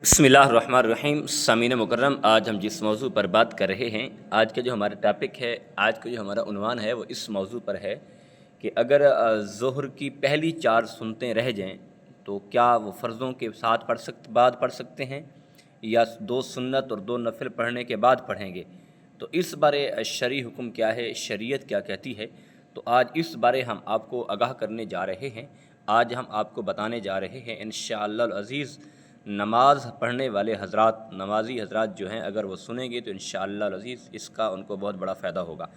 बिस्मिल्लाहिर्रहमानिर्रहीम। सामीन मुकर्रम, आज हम जिस मौजू पर बात कर रहे हैं, आज का जो हमारा टॉपिक है, आज का जो हमारा उन्वान है वो इस मौजू पर है कि अगर ज़ोहर की पहली 4 सुन्नतें रह जाएं तो क्या वो फ़र्ज़ों के साथ बाद पढ़ सकते हैं या 2 सुन्नत और 2 नफिल पढ़ने के बाद पढ़ेंगे। तो इस बारे शरई हुक्म क्या है, शरीयत क्या कहती है, तो आज इस बारे हम आपको आगाह करने जा रहे हैं। आज हम आपको बताने जा रहे हैं इंशाअल्लाह अज़ीज़, नमाज़ पढ़ने वाले हज़रात, नमाज़ी हज़रात जो हैं, अगर वो सुनेंगे तो इंशाअल्लाह अज़ीज़ इसका उनको बहुत बड़ा फ़ायदा होगा।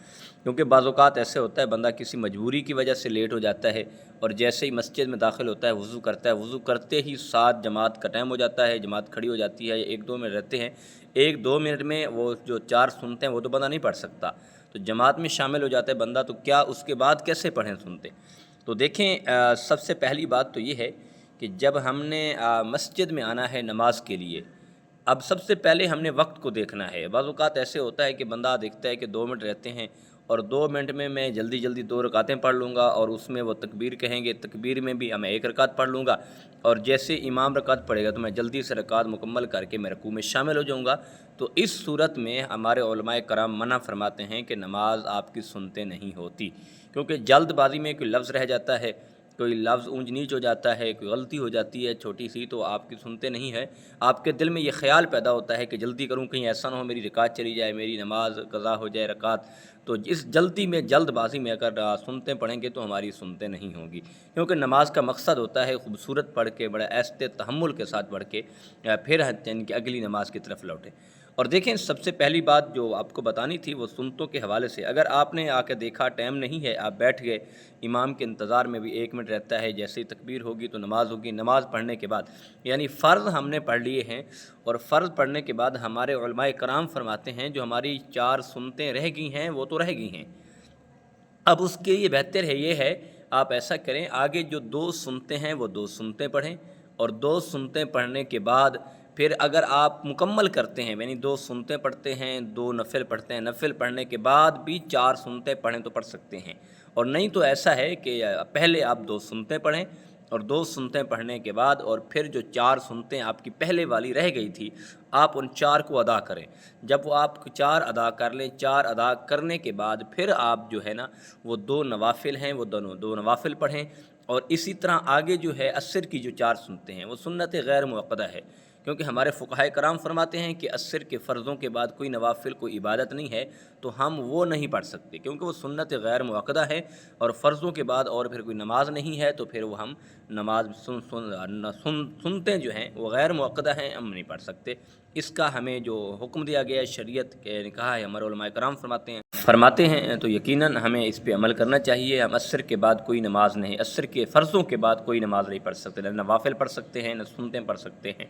क्योंकि बाज़ औक़ात ऐसे होता है, बंदा किसी मजबूरी की वजह से लेट हो जाता है और जैसे ही मस्जिद में दाखिल होता है, वज़ू करता है, वज़ू करते ही साथ जमात का टाइम हो जाता है, जमात खड़ी हो जाती है, 1-2 मिनट रहते हैं। 1-2 मिनट में वो जो 4 सुनते हैं वो तो बंदा नहीं पढ़ सकता, तो जमात में शामिल हो जाता है बंदा, तो क्या उसके बाद कैसे पढ़ें सुनते। तो देखें, सबसे पहली बात तो ये है कि जब हमने मस्जिद में आना है नमाज के लिए, अब सबसे पहले हमने वक्त को देखना है। बाज़ औक़ात ऐसे होता है कि बंदा देखता है कि 2 मिनट रहते हैं और 2 मिनट में मैं जल्दी जल्दी 2 रकातें पढ़ लूँगा और उसमें वो तकबीर कहेंगे, तकबीर में भी मैं 1 रकात पढ़ लूँगा और जैसे इमाम रकात पढ़ेगा तो मैं जल्दी से रकात मुकम्मल करके मैं रुकू में शामिल हो जाऊँगा। तो इस सूरत में हमारे उलमाए कराम मना फरमाते हैं कि नमाज आपकी सुनते नहीं होती, क्योंकि जल्दबाज़ी में कोई लफ्ज़ रह जाता है, कोई लफ्ज़ ऊंच नीच हो जाता है, कोई गलती हो जाती है छोटी सी, तो आपकी सुनते नहीं है। आपके दिल में ये ख्याल पैदा होता है कि जल्दी करूं, कहीं ऐसा ना हो मेरी रकात चली जाए, मेरी नमाज कज़ा हो जाए रकात। तो इस जल्दी में, जल्दबाजी में अगर सुनते पढ़ेंगे तो हमारी सुनते नहीं होंगी, क्योंकि नमाज का मकसद होता है खूबसूरत पढ़ के, बड़ा ऐस्ते तहम्मुल के साथ पढ़ के फिर यानी कि अगली नमाज की तरफ लौटें। और देखें, सबसे पहली बात जो आपको बतानी थी वो सुन्नतों के हवाले से, अगर आपने आके देखा टाइम नहीं है, आप बैठ गए, इमाम के इंतज़ार में भी 1 मिनट रहता है, जैसे ही तकबीर होगी तो नमाज़ होगी। नमाज़ पढ़ने के बाद यानी फ़र्ज़ हमने पढ़ लिए हैं और फ़र्ज़ पढ़ने के बाद हमारे उलमाए कराम फरमाते हैं जो हमारी 4 सुन्नतें रह गई हैं वो तो रह गई हैं। अब उसके लिए बेहतर है ये है, आप ऐसा करें, आगे जो 2 सुन्नतें हैं वो 2 सुन्नतें पढ़ें और 2 सुन्नतें पढ़ने के बाद फिर अगर आप मुकम्मल करते हैं, यानी 2 सुन्नतें पढ़ते हैं, 2 नफ़िल पढ़ते हैं, नफ़िल पढ़ने के बाद भी 4 सुन्नतें पढ़ें तो पढ़ सकते हैं। और नहीं तो ऐसा है कि पहले आप 2 सुन्नतें पढ़ें और 2 सुन्नतें पढ़ने के बाद और फिर जो 4 सुन्नतें आपकी पहले वाली रह गई थी, आप उन 4 को अदा करें। जब वो आप 4 अदा कर लें, 4 अदा करने के बाद फिर आप जो है ना, वो 2 नवाफ़िल हैं, वो दोनों 2 नवाफ़िल पढ़ें। और इसी तरह आगे जो है अस्र की जो 4 सुन्नतें हैं वो सुन्नत गैर मुअक्कदा है, क्योंकि हमारे फ़ुक़हाए कराम फरमाते हैं कि अस्र के फ़र्ज़ों के बाद कोई नवाफ़िल, कोई इबादत नहीं है, तो हम वो नहीं पढ़ सकते, क्योंकि वो सुन्नत गैर मुअक्कदा है और फ़र्ज़ों के बाद और फिर कोई नमाज नहीं है, तो फिर वो हम नमाज सुनते जो हैं वो गैर मुअक्कदा हैं, हम नहीं पढ़ सकते। इसका हमें जो हुक्म दिया गया है, शरीयत ने कहा है, हमारे उलमाए कराम फरमाते हैं, तो यकीनन हमें इस पे अमल करना चाहिए। हम अस्र के बाद कोई नमाज नहीं, अस्र के फ़र्ज़ों के बाद कोई नमाज नहीं पढ़ सकते, न नवाफ़िल पढ़ सकते हैं, न सुन्नतें पढ़ सकते हैं।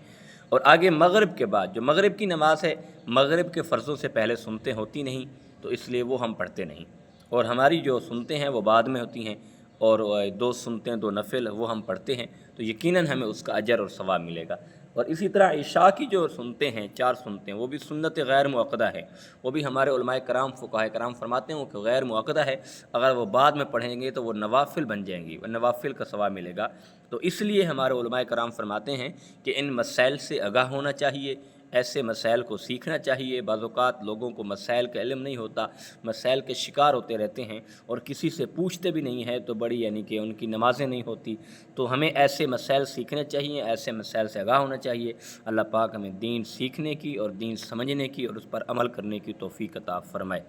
और आगे मगरिब के बाद जो मगरिब की नमाज़ है, मगरिब के फ़र्ज़ों से पहले सुन्नतें होती नहीं, तो इसलिए वो हम पढ़ते नहीं और हमारी जो सुन्नतें हैं वो बाद में होती हैं और 2 सुन्नतें, 2 नफ़िल वो हम पढ़ते हैं, तो यकीनन हमें उसका अजर और सवाब मिलेगा। और इसी तरह इशा की जो सुन्नतें हैं, 4 सुन्नतें, वो भी सुन्नत गैर मुअक्कदा है, वो भी हमारे उलमाए कराम, फ़ुक़हाए कराम फरमाते हैं कि गैर मुअक्कदा है, अगर वो बाद में पढ़ेंगे तो वो नवाफ़िल बन जाएंगी, नवाफ़िल का सवाब मिलेगा। तो इसलिए हमारे उलमाए कराम फरमाते हैं कि इन मसाइल से आगाह होना चाहिए, ऐसे मसाइल को सीखना चाहिए। बाज़ औक़ात लोगों को मसाइल का इल्म नहीं होता, मसाइल के शिकार होते रहते हैं और किसी से पूछते भी नहीं है, तो बड़ी यानी कि उनकी नमाज़ें नहीं होती। तो हमें ऐसे मसाइल सीखने चाहिए, ऐसे मसाइल से आगाह होना चाहिए। अल्लाह पाक हमें दीन सीखने की और दीन समझने की और उस पर अमल करने की तौफ़ीक़ अता फ़रमाए।